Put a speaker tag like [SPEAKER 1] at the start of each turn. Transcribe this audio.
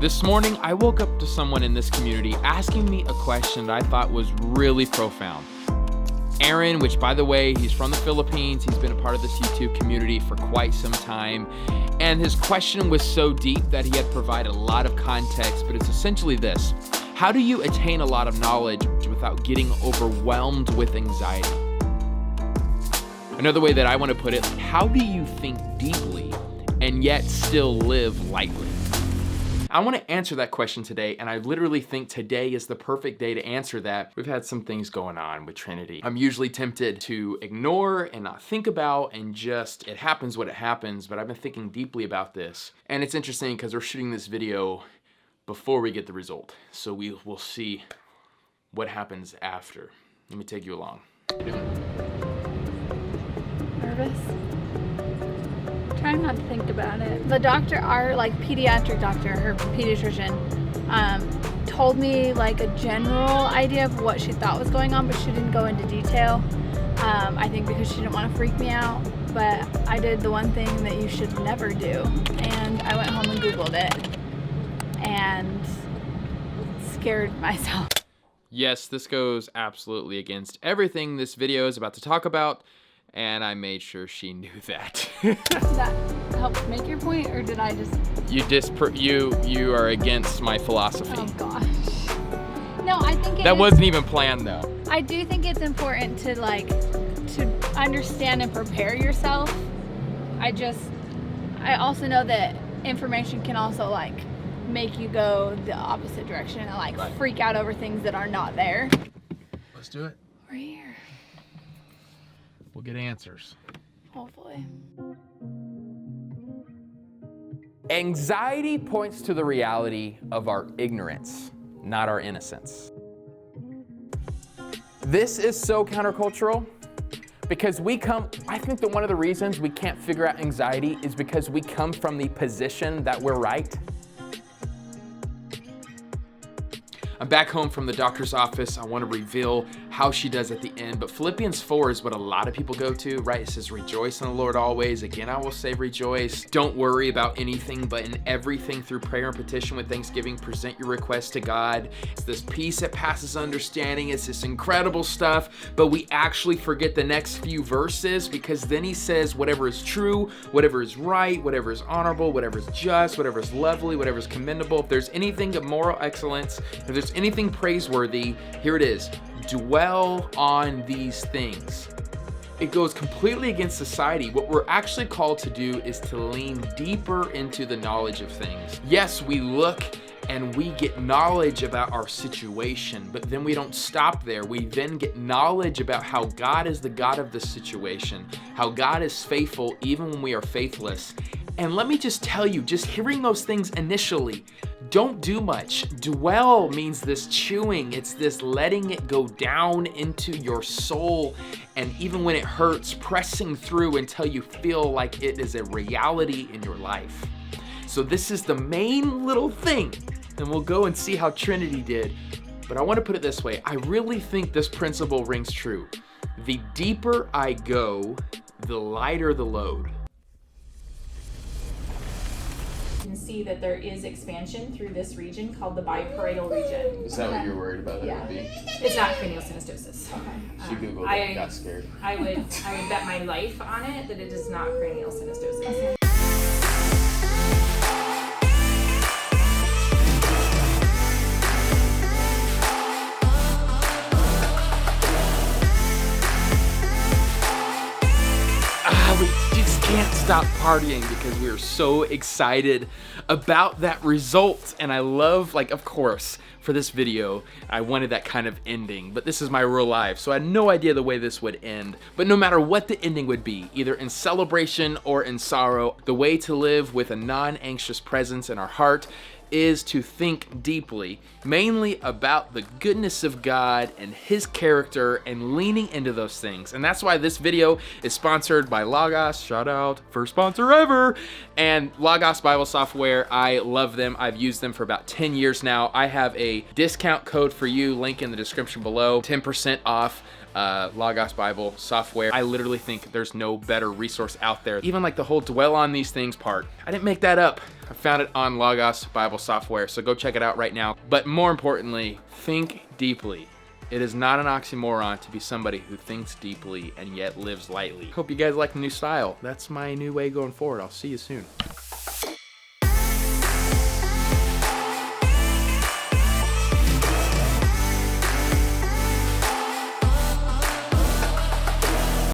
[SPEAKER 1] This morning, I woke up to someone in this community asking me a question that I thought was really profound. Aaron, which by the way, he's from the Philippines. He's been a part of this YouTube community for quite some time. And his question was so deep that he had provided a lot of context, but it's essentially this: how do you attain a lot of knowledge without getting overwhelmed with anxiety? Another way that I want to put it, how do you think deeply and yet still live lightly? I want to answer that question today, and I literally think today is the perfect day to answer that. We've had some things going on with Trinity. I'm usually tempted to ignore and not think about and just, it happens what it happens, but I've been thinking deeply about this. And it's interesting because we're shooting this video before we get the result. So we will see what happens after. Let me take you along.
[SPEAKER 2] Nervous? Trying not to think about it. The doctor, our pediatric doctor, her pediatrician, told me a general idea of what she thought was going on, but she didn't go into detail. I think because she didn't want to freak me out, but I did the one thing that you should never do, and I went home and Googled it and scared myself.
[SPEAKER 1] Yes, this goes absolutely against everything this video is about to talk about, and I made sure she knew that.
[SPEAKER 2] Did that help make your point, or did I just...
[SPEAKER 1] You are against my philosophy.
[SPEAKER 2] Oh gosh. No, I think
[SPEAKER 1] that wasn't even planned though.
[SPEAKER 2] I do think it's important to understand and prepare yourself. I also know that information can also make you go the opposite direction and
[SPEAKER 1] Right.
[SPEAKER 2] freak out over things that are not there.
[SPEAKER 1] Let's do it.
[SPEAKER 2] We're here.
[SPEAKER 1] We'll get answers.
[SPEAKER 2] Hopefully.
[SPEAKER 1] Anxiety points to the reality of our ignorance, not our innocence. This is so countercultural because I think that one of the reasons we can't figure out anxiety is because we come from the position that we're right. I'm back home from the doctor's office. I want to reveal how she does at the end, but Philippians 4 is what a lot of people go to, right? It says, rejoice in the Lord always. Again, I will say rejoice. Don't worry about anything, but in everything through prayer and petition with thanksgiving, present your requests to God. It's this peace that passes understanding. It's this incredible stuff, but we actually forget the next few verses because then he says, whatever is true, whatever is right, whatever is honorable, whatever is just, whatever is lovely, whatever is commendable, if there's anything of moral excellence, if there's anything praiseworthy, here it is. Dwell on these things. It goes completely against society. What we're actually called to do is to lean deeper into the knowledge of things. Yes, we look and we get knowledge about our situation, but then we don't stop there. We then get knowledge about how God is the God of the situation, how God is faithful even when we are faithless. And let me just tell you, just hearing those things initially, don't do much. Dwell means this chewing. It's this letting it go down into your soul. And even when it hurts, pressing through until you feel like it is a reality in your life. So this is the main little thing. And we'll go and see how Trinity did. But I want to put it this way. I really think this principle rings true. The deeper I go, the lighter the load.
[SPEAKER 3] Can see that there is expansion through this region called the biparietal region.
[SPEAKER 1] Is that what you're worried about?
[SPEAKER 3] Yeah.
[SPEAKER 1] That would be?
[SPEAKER 3] It's not cranial synostosis. Okay.
[SPEAKER 1] She Googled it and got scared.
[SPEAKER 3] I would bet my life on it that it is not cranial synostosis. Okay.
[SPEAKER 1] We just can't stop partying because we are so excited about that result. And I love, of course, for this video, I wanted that kind of ending, but this is my real life, so I had no idea the way this would end. But no matter what the ending would be, either in celebration or in sorrow, the way to live with a non-anxious presence in our heart is to think deeply, mainly about the goodness of God and His character and leaning into those things. And that's why this video is sponsored by Logos. Shout out, first sponsor ever. And Logos Bible Software, I love them. I've used them for about 10 years now. I have a discount code for you, link in the description below, 10% off Logos Bible software. I literally think there's no better resource out there. Even like the whole dwell on these things part. I didn't make that up. I found it on Logos Bible software, so go check it out right now. But more importantly, think deeply. It is not an oxymoron to be somebody who thinks deeply and yet lives lightly. Hope you guys like the new style. That's my new way going forward. I'll see you soon.